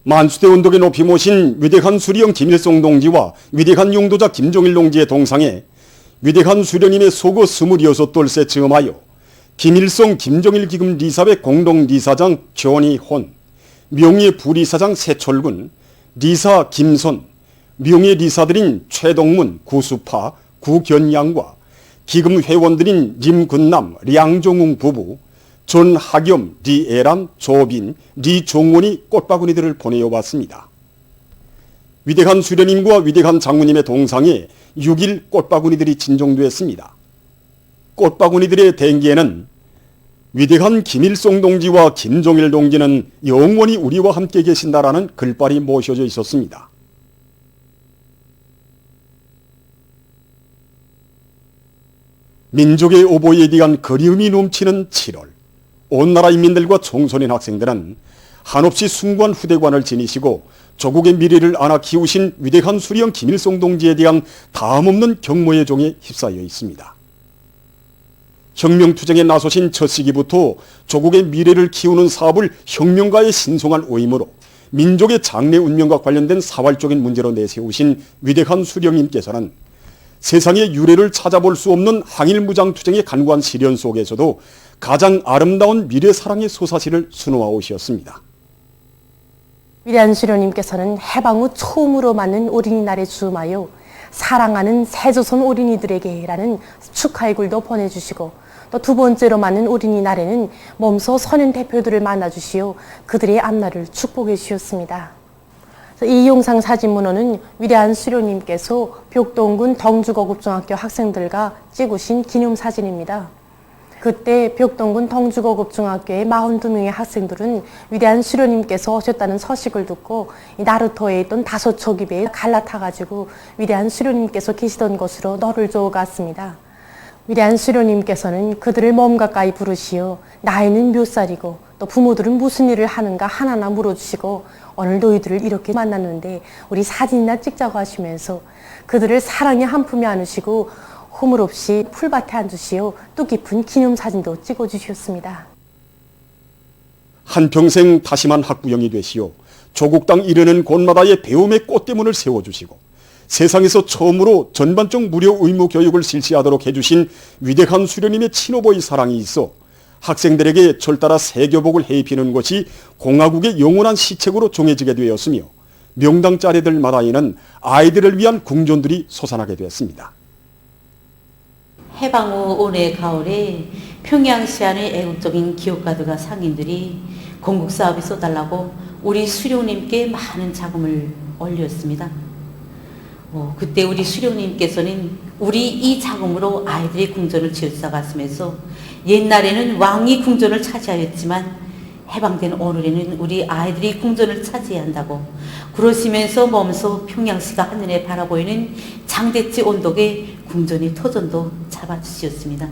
만수대 언덕에 높이 모신 위대한 수령 김일성 동지와 위대한 용도자 김종일 동지의 동상에 위대한 수령님의 속어 26돌새 즈음하여 김일성 김종일 기금 리사회 공동 리사장 조니혼, 명예 부리사장 세철군, 리사 김선, 명예 리사들인 최동문, 구수파, 구견양과 기금 회원들인 림근남, 량종웅 부부, 전하겸, 리애란, 조빈, 리종원이 꽃바구니들을 보내어 왔습니다. 위대한 수령님과 위대한 장군님의 동상에 6일 꽃바구니들이 진정되었습니다. 꽃바구니들의 대기에는 위대한 김일성 동지와 김종일 동지는 영원히 우리와 함께 계신다라는 글발이 모셔져 있었습니다. 민족의 오보에 대한 그리움이 넘치는 7월, 온 나라 인민들과 청소년 학생들은 한없이 숭고한 후대관을 지니시고 조국의 미래를 안아 키우신 위대한 수령 김일성 동지에 대한 다함없는 경모의 종에 휩싸여 있습니다. 혁명투쟁에 나서신 첫 시기부터 조국의 미래를 키우는 사업을 혁명가의 신성한 의무로 민족의 장래 운명과 관련된 사활적인 문제로 내세우신 위대한 수령님께서는 세상의 유래를 찾아볼 수 없는 항일무장투쟁의 간구한 시련 속에서도 가장 아름다운 미래사랑의 소사시를 수놓아오셨습니다. 위대한 수령님께서는 해방 후 처음으로 맞는 어린이날에 즈음하여 사랑하는 새조선 어린이들에게라는 축하의 글도 보내주시고, 또 두 번째로 맞는 어린이날에는 몸소 선현 대표들을 만나주시어 그들의 앞날을 축복해 주셨습니다. 이 영상 사진문호는 위대한 수령님께서 벽동군 덩주거급중학교 학생들과 찍으신 기념사진입니다. 그때 벽동군 덩주거급중학교의 42명의 학생들은 위대한 수령님께서 오셨다는 소식을 듣고 나루터에 있던 5척의 배에 갈라타가지고 위대한 수령님께서 계시던 곳으로 너를 저어갔습니다. 위대한 수령님께서는 그들을 몸 가까이 부르시어 나이는 몇 살이고 또 부모들은 무슨 일을 하는가 하나하나 물어주시고 오늘 너희들을 이렇게 만났는데 우리 사진이나 찍자고 하시면서 그들을 사랑의 한 품에 안으시고 허물 없이 풀밭에 앉으시어 뜻깊은 기념사진도 찍어주셨습니다. 한평생 다심한 학부형이 되시어 조국 땅 이르는 곳마다의 배움의 꽃대문을 세워주시고 세상에서 처음으로 전반적 무료 의무 교육을 실시하도록 해주신 위대한 수령님의 친오보의 사랑이 있어 학생들에게 철따라 세교복을 해입히는 것이 공화국의 영원한 시책으로 정해지게 되었으며 명당 짜레들마다에는 아이들을 위한 궁전들이 솟아나게 되었습니다. 해방 후 올해 가을에 평양시안의 애국적인 기업가들과 상인들이 건국사업에 써달라고 우리 수령님께 많은 자금을 올렸습니다. 그때 우리 수령님께서는 우리 이 자금으로 아이들의 궁전을 지어주사갔으면서 옛날에는 왕이 궁전을 차지하였지만 해방된 오늘에는 우리 아이들이 궁전을 차지해야 한다고 그러시면서 몸소 평양시가 하늘에 바라보이는 장대지 언덕에 궁전의 터전도 잡아주셨습니다.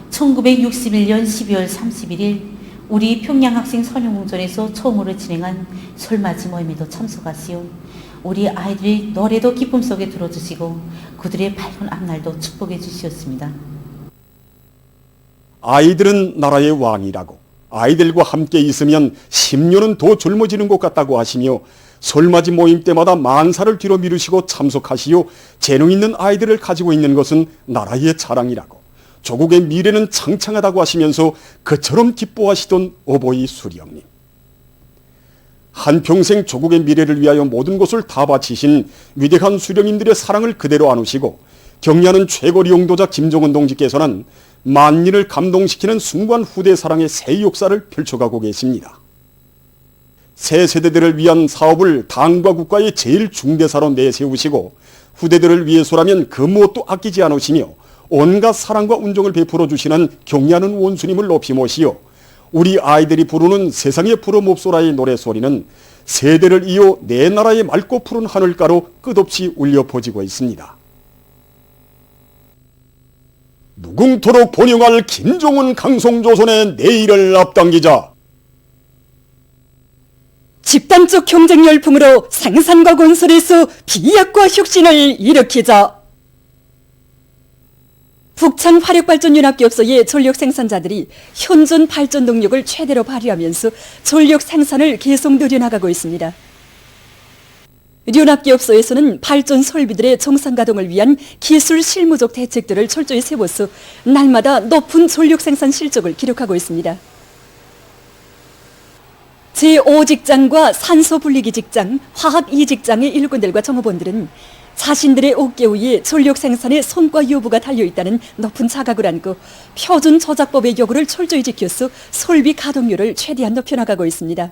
1961년 12월 31일 우리 평양학생 선용궁전에서 처음으로 진행한 설맞이 모임에도 참석하시어 우리 아이들의 노래도 기쁨 속에 들어주시고 그들의 밝은 앞날도 축복해 주셨습니다. 아이들은 나라의 왕이라고 아이들과 함께 있으면 10년은 더 젊어지는 것 같다고 하시며 설맞이 모임 때마다 만사를 뒤로 미루시고 참석하시어 재능 있는 아이들을 가지고 있는 것은 나라의 자랑이라고 조국의 미래는 창창하다고 하시면서 그처럼 기뻐하시던 어버이 수령님. 한평생 조국의 미래를 위하여 모든 것을 다 바치신 위대한 수령님들의 사랑을 그대로 안으시고 경리하는 최고리 용도자 김정은 동지께서는 만인을 감동시키는 숭고한 후대 사랑의 새 역사를 펼쳐가고 계십니다. 새 세대들을 위한 사업을 당과 국가의 제일 중대사로 내세우시고 후대들을 위해서라면 그 무엇도 아끼지 않으시며 온갖 사랑과 운정을 베풀어 주시는 경리하는 원수님을 높이 모시어 우리 아이들이 부르는 세상의 부름옵소라의 노래소리는 세대를 이어 내 나라의 맑고 푸른 하늘가로 끝없이 울려 퍼지고 있습니다. 무궁토록 번영할 김종은 강성조선의 내일을 앞당기자. 집단적 경쟁 열풍으로 생산과 건설에서 비약과 혁신을 일으키자. 북천 화력발전연합기업소의 전력 생산자들이 현존 발전 동력을 최대로 발휘하면서 전력 생산을 계속 늘려나가고 있습니다. 연합기업소에서는 발전 설비들의 정상 가동을 위한 기술 실무적 대책들을 철저히 세워서 날마다 높은 전력 생산 실적을 기록하고 있습니다. 제5직장과 산소분리기 직장, 화학 2직장의 일꾼들과 정업원들은 자신들의 어깨 위에 전력 생산의 성과 여부가 달려있다는 높은 자각을 안고 표준 저작법의 요구를 철저히 지켜서 설비 가동률을 최대한 높여나가고 있습니다.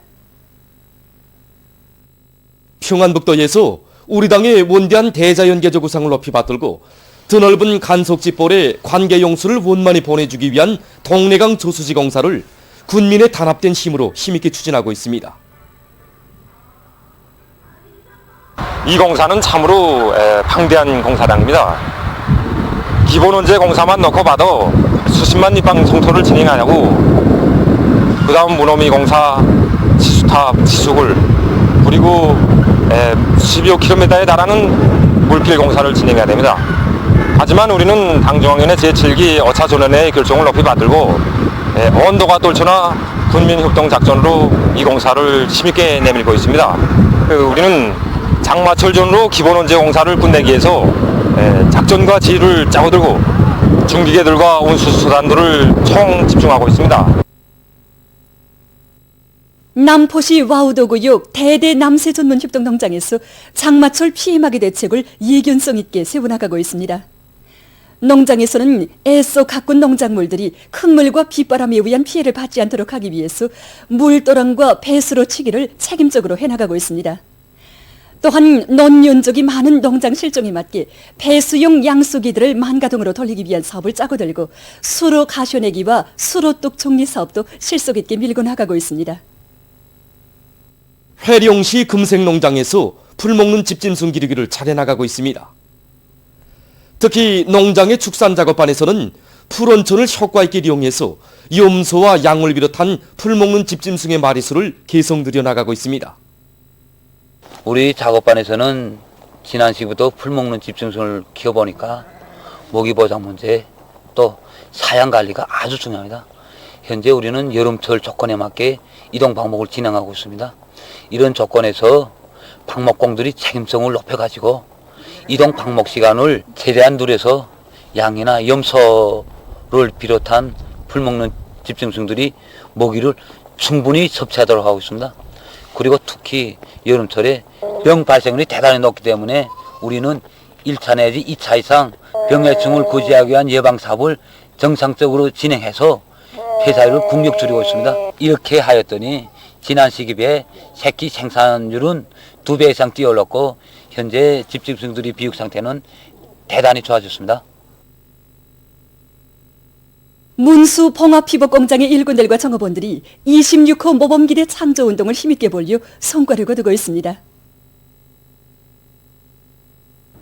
평안북도에서 우리 당의 원대한 대자연계적 우상을 높이 받들고 드넓은 간석지볼에 관계용수를 원만히 보내주기 위한 동래강 저수지 공사를 군민의 단합된 힘으로 힘있게 추진하고 있습니다. 이 공사는 참으로 방대한 공사장입니다. 기본 원재 공사만 놓고 봐도 수십만立方 성토를 진행하냐고, 그 다음 문어미 공사, 지수탑, 지수굴, 그리고 수십여 킬로미터에 달하는 물길 공사를 진행해야 됩니다. 하지만 우리는 당중앙위원회 제7기 어차전원회의 결정을 높이 받들고 언도가 떨쳐나 군민협동작전으로 이 공사를 힘있게 내밀고 있습니다. 우리는 장마철전으로 기본원재 공사를 끝내기 위해서 작전과 지휘를 짜고 들고 중기계들과 운수수단들을 총 집중하고 있습니다. 남포시 와우도구역 대대 남새전문협동농장에서 장마철 피해막이 대책을 예견성 있게 세워나가고 있습니다. 농장에서는 애써 가꾼 농작물들이 큰 물과 빗바람에 의한 피해를 받지 않도록 하기 위해서 물도랑과 배수로 치기를 책임적으로 해나가고 있습니다. 또한 논면적이 많은 농장 실정에 맞게 배수용 양수기들을 만가동으로 돌리기 위한 사업을 짜고 들고 수로 가셔내기와 수로뚝 정리 사업도 실속 있게 밀고 나가고 있습니다. 회령시 금색농장에서 풀먹는 집짐승 기르기를 차려나가고 있습니다. 특히 농장의 축산작업반에서는 풀원천을 효과 있게 이용해서 염소와 양을 비롯한 풀먹는 집짐승의 마리수를 계속 늘려나가고 있습니다. 우리 작업반에서는 지난 시부터 풀먹는 집짐승을 키워보니까 모기보장 문제, 또 사양 관리가 아주 중요합니다. 현재 우리는 여름철 조건에 맞게 이동 방목을 진행하고 있습니다. 이런 조건에서 방목공들이 책임성을 높여가지고 이동 방목 시간을 최대한 누려서 양이나 염소를 비롯한 풀먹는 집짐승들이 먹이를 충분히 섭취하도록 하고 있습니다. 그리고 특히 여름철에 병 발생률이 대단히 높기 때문에 우리는 1차 내지 2차 이상 병해충을 구제하기 위한 예방사업을 정상적으로 진행해서 폐사율을 국력 줄이고 있습니다. 이렇게 하였더니 지난 시기 비해 새끼 생산율은 2배 이상 뛰어올랐고 현재 집짐승들의 비육 상태는 대단히 좋아졌습니다. 문수 봉합피복공장의 일꾼들과 정업원들이 26호 모범기대 창조운동을 힘있게 벌려 성과를 거두고 있습니다.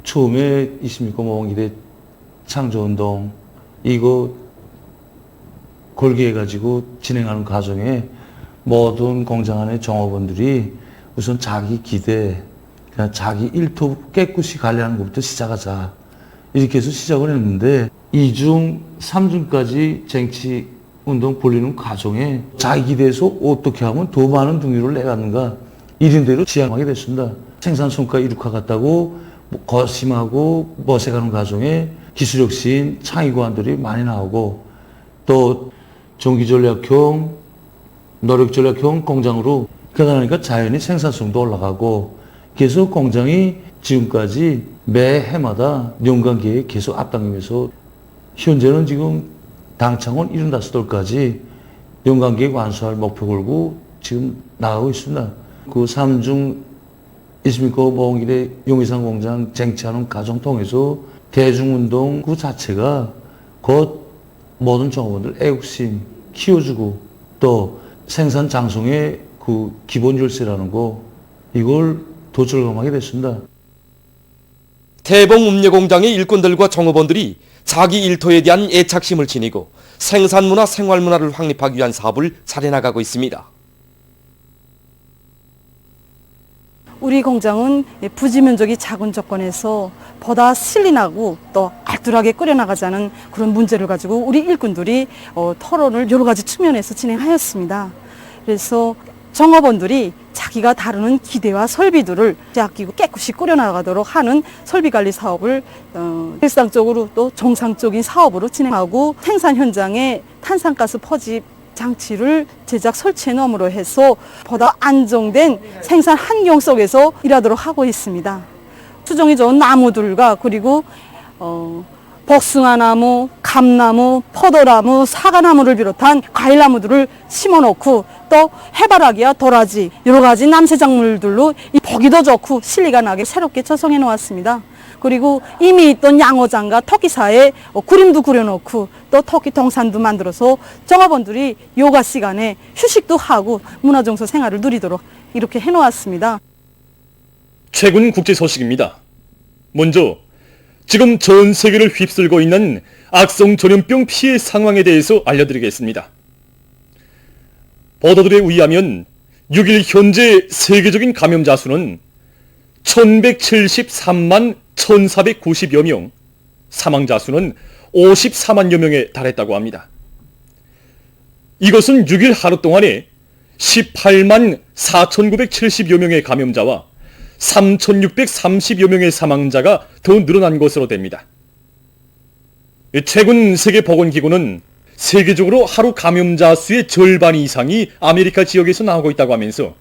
처음에 26호 모범기대 창조운동 이거 골기해가지고 진행하는 과정에 모든 공장 안의 정업원들이 우선 자기 기대, 그냥 자기 일터 깨끗이 관리하는 것부터 시작하자. 이렇게 해서 시작을 했는데 2중, 3중까지 쟁취운동 벌리는 과정에 자기 기대에서 어떻게 하면 더 많은 등유를 내갔는가 이른대로 지향하게 됐습니다. 생산 성과 이룩화 같다고 거심하고 멋해가는 과정에 기술혁신, 창의고안들이 많이 나오고 또 전기전략형, 노력전략형 공장으로 그러니까 자연히 생산성도 올라가고 그래서 공장이 지금까지 매 해마다 연간 계획 계속 앞당기면서 현재는 지금 당창원 75돌까지 연간 계획 완수할 목표 걸고 지금 나가고 있습니다. 그 3중 26호 모범기대 용의산 공장 쟁취하는 과정 통해서 대중운동 그 자체가 곧 모든 정업원들 애국심 키워주고 또 생산 장성의 그 기본 열쇠라는 거 이걸 도출감하게 됐습니다. 태봉 음료공장의 일꾼들과 정업원들이 자기 일터에 대한 애착심을 지니고 생산문화, 생활문화를 확립하기 위한 사업을 차려나가고 있습니다. 우리 공장은 부지 면적이 작은 조건에서 보다 실린하고 또 알뜰하게 끓여나가자는 그런 문제를 가지고 우리 일꾼들이 토론을 여러 가지 측면에서 진행하였습니다. 그래서 정업원들이 자기가 다루는 기대와 설비들을 아끼고 깨끗이 꾸려나가도록 하는 설비관리 사업을 일상적으로 또 정상적인 사업으로 진행하고 생산 현장에 탄산가스 포집 장치를 제작 설치해 놓음으로 해서 보다 안정된 생산 환경 속에서 일하도록 하고 있습니다. 수종이 좋은 나무들과 그리고 복숭아나무, 감나무, 포도나무, 사과나무를 비롯한 과일나무들을 심어놓고 또 해바라기와 도라지 여러 가지 남새작물들로 보기도 좋고 실리가 나게 새롭게 조성해 놓았습니다. 그리고 이미 있던 양어장과 토끼사에 그림도 그려놓고 또 토끼 동산도 만들어서 정업원들이 요가 시간에 휴식도 하고 문화정서 생활을 누리도록 이렇게 해놓았습니다. 최근 국제 소식입니다. 먼저 지금 전 세계를 휩쓸고 있는 악성 전염병 피해 상황에 대해서 알려드리겠습니다. 보도들에 의하면 6일 현재 세계적인 감염자 수는 1173만 1490여 명, 사망자 수는 54만여 명에 달했다고 합니다. 이것은 6일 하루 동안에 18만 4970여 명의 감염자와 3630여 명의 사망자가 더 늘어난 것으로 됩니다. 최근 세계보건기구는 세계적으로 하루 감염자 수의 절반 이상이 아메리카 지역에서 나오고 있다고 하면서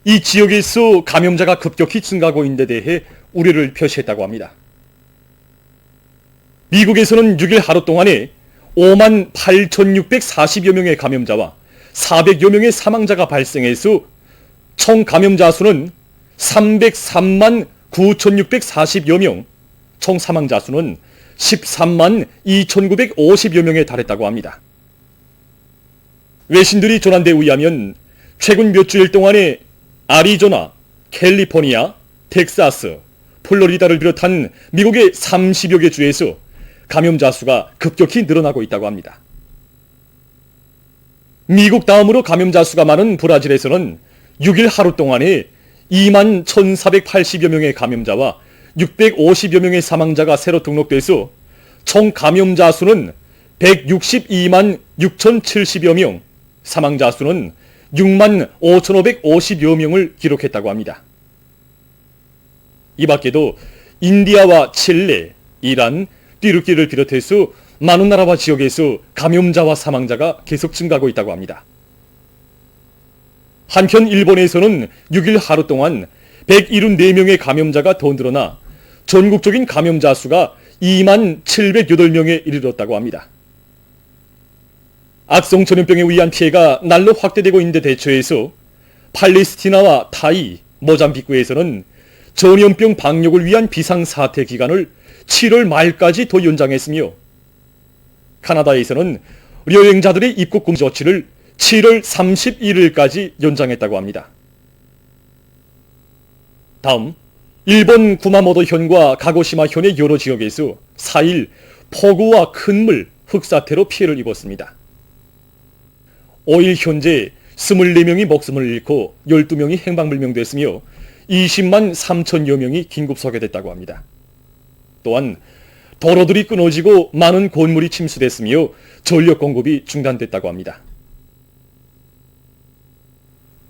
이 지역에서 감염자가 급격히 증가하고 있는 데 대해 우려를 표시했다고 합니다. 미국에서는 6일 하루 동안에 5만 8640여 명의 감염자와 400여 명의 사망자가 발생해서 총 감염자 수는 303만 9640여 명, 총 사망자 수는 13만 2950여 명에 달했다고 합니다. 외신들이 전한 데 의하면 최근 몇 주일 동안에 아리조나, 캘리포니아, 텍사스, 플로리다를 비롯한 미국의 30여 개 주에서 감염자 수가 급격히 늘어나고 있다고 합니다. 미국 다음으로 감염자 수가 많은 브라질에서는 6일 하루 동안에 2만 1480여 명의 감염자와 650여 명의 사망자가 새로 등록돼서 총 감염자 수는 162만 6070여 명, 사망자 수는 6만 5550여 명을 기록했다고 합니다. 이 밖에도 인디아와 칠레, 이란, 튀르키를 비롯해서 많은 나라와 지역에서 감염자와 사망자가 계속 증가하고 있다고 합니다. 한편 일본에서는 6일 하루 동안 174명의 감염자가 더 늘어나 전국적인 감염자 수가 2만 708명에 이르렀다고 합니다. 악성 전염병에 의한 피해가 날로 확대되고 있는 데 대처해서 팔레스티나와 타이, 모잠비크에서는 전염병 방역을 위한 비상사태 기간을 7월 말까지 더 연장했으며 카나다에서는 여행자들의 입국 금지 조치를 7월 31일까지 연장했다고 합니다. 다음, 일본 구마모토 현과 가고시마 현의 여러 지역에서 4일 폭우와 큰 물, 흙사태로 피해를 입었습니다. 5일 현재 24명이 목숨을 잃고 12명이 행방불명됐으며 20만 3천여 명이 긴급 소개됐다고 합니다. 또한 도로들이 끊어지고 많은 건물이 침수됐으며 전력 공급이 중단됐다고 합니다.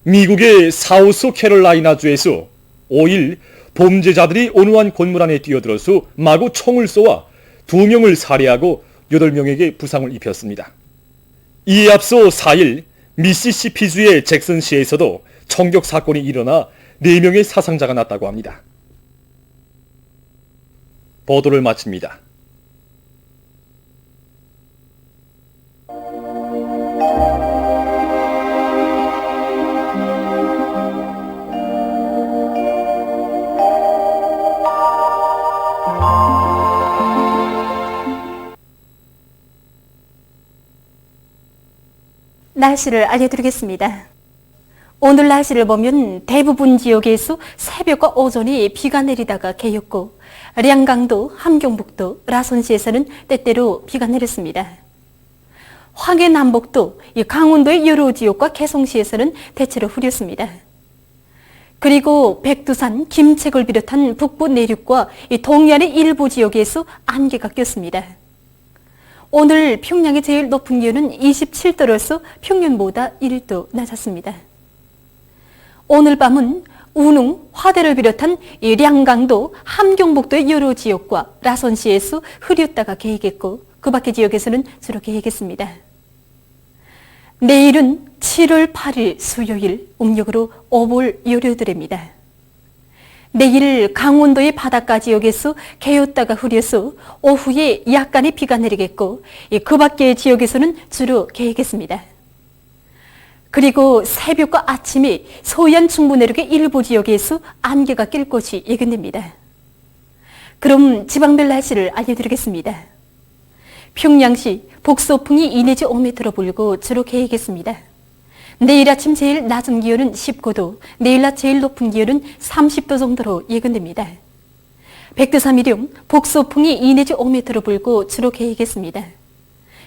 미국의 사우스 캐롤라이나주에서 5일 범죄자들이 어느 한 건물 안에 뛰어들어서 마구 총을 쏘아 2명을 살해하고 8명에게 부상을 입혔습니다. 이에 앞서 4일 미시시피주의 잭슨시에서도 총격 사건이 일어나 4명의 사상자가 났다고 합니다. 보도를 마칩니다. 날씨를 알려드리겠습니다. 오늘 날씨를 보면 대부분 지역에서 새벽과 오전에 비가 내리다가 개였고 량강도, 함경북도, 라선시에서는 때때로 비가 내렸습니다. 황해 남북도, 강원도의 여러 지역과 개성시에서는 대체로 흐렸습니다. 그리고 백두산, 김책을 비롯한 북부 내륙과 이 동해안의 일부 지역에서 안개가 꼈습니다. 오늘 평양의 제일 높은 기온은 27도로서 평년보다 1도 낮았습니다. 오늘 밤은 우능, 화대를 비롯한 이 량강도, 함경북도의 여러 지역과 라선시에서 흐렸다가 개이겠고 그 밖의 지역에서는 주로 개이겠습니다. 내일은 7월 8일 수요일 음력으로 5월 열여덟입니다. 내일 강원도의 바닷가 지역에서 개었다가 흐려서 오후에 약간의 비가 내리겠고 그 밖의 지역에서는 주로 개이겠습니다. 그리고 새벽과 아침에 서해안 중부 내륙의 일부 지역에서 안개가 낄 것이 예견됩니다. 그럼 지방별 날씨를 알려드리겠습니다. 평양시 북서풍이 2 내지 5m로 불고 주로 개이겠습니다. 내일 아침 제일 낮은 기온은 19도, 내일 낮 제일 높은 기온은 30도 정도로 예견됩니다. 백두산미령 북서풍이 2 내지 5m로 불고 주로 개이겠습니다.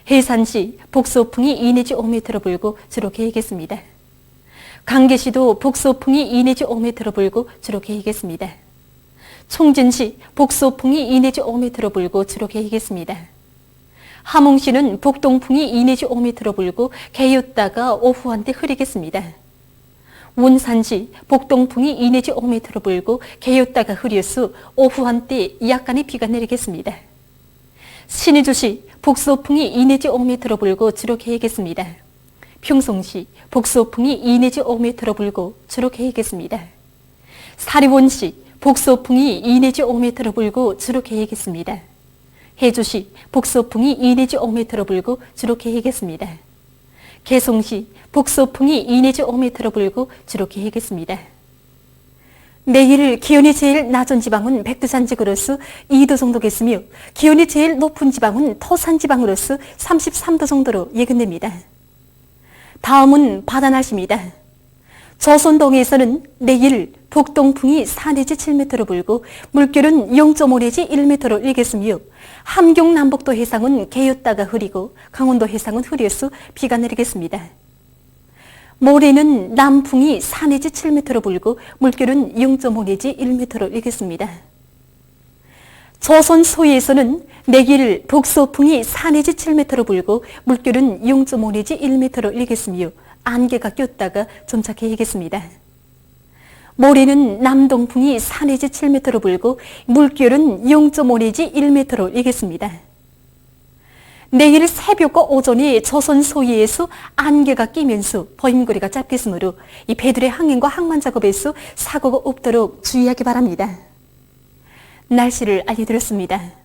해산시 북서풍이 2 내지 5m로 불고 주로 개이겠습니다. 강계시도 북서풍이 2 내지 5m로 불고 주로 개이겠습니다. 총진시 북서풍이 2 내지 5m로 불고 주로 개이겠습니다. 함흥시는 북동풍이 2 내지 5m로 불고 개였다가 오후 한때 흐리겠습니다. 원산시 북동풍이 2 내지 5m로 불고 개였다가 흐려서 오후 한때 약간의 비가 내리겠습니다. 신의주시 북서풍이 2 내지 5m로 불고 주로 개이겠습니다. 평송시 북서풍이 2 내지 5m로 불고 주로 개이겠습니다. 사리원시 북서풍이 2 내지 5m로 불고 주로 개이겠습니다. 해주시 북서풍이 2 내지 5m로 불고 주로 개이겠습니다. 개송시 북서풍이 2 내지 5m로 불고 주로 개이겠습니다. 내일 기온이 제일 낮은 지방은 백두산 지구로서 2도 정도겠으며 기온이 제일 높은 지방은 토산 지방으로서 33도 정도로 예견됩니다. 다음은 바다 날씨입니다. 조선동해에서는 내일 북동풍이 4 내지 7m로 불고 물결은 0.5 내지 1m로 일겠으며 함경 남북도 해상은 개였다가 흐리고 강원도 해상은 흐려서 비가 내리겠습니다. 모레는 남풍이 4 내지 7m로 불고 물결은 0.5 내지 1m로 일겠습니다. 조선 서해에서는 내일 북서풍이 4 내지 7m로 불고 물결은 0.5 내지 1m로 일겠으며 안개가 꼈다가 점차 개이겠습니다. 모레는 남동풍이 4 내지 7m로 불고 물결은 0.5 내지 1m로 일겠습니다. 내일 새벽과 오전에 조선 서해에서 안개가 끼면서 보임거리가 짧겠으므로 이 배들의 항행과 항만 작업에서 사고가 없도록 주의하기 바랍니다. 날씨를 알려드렸습니다.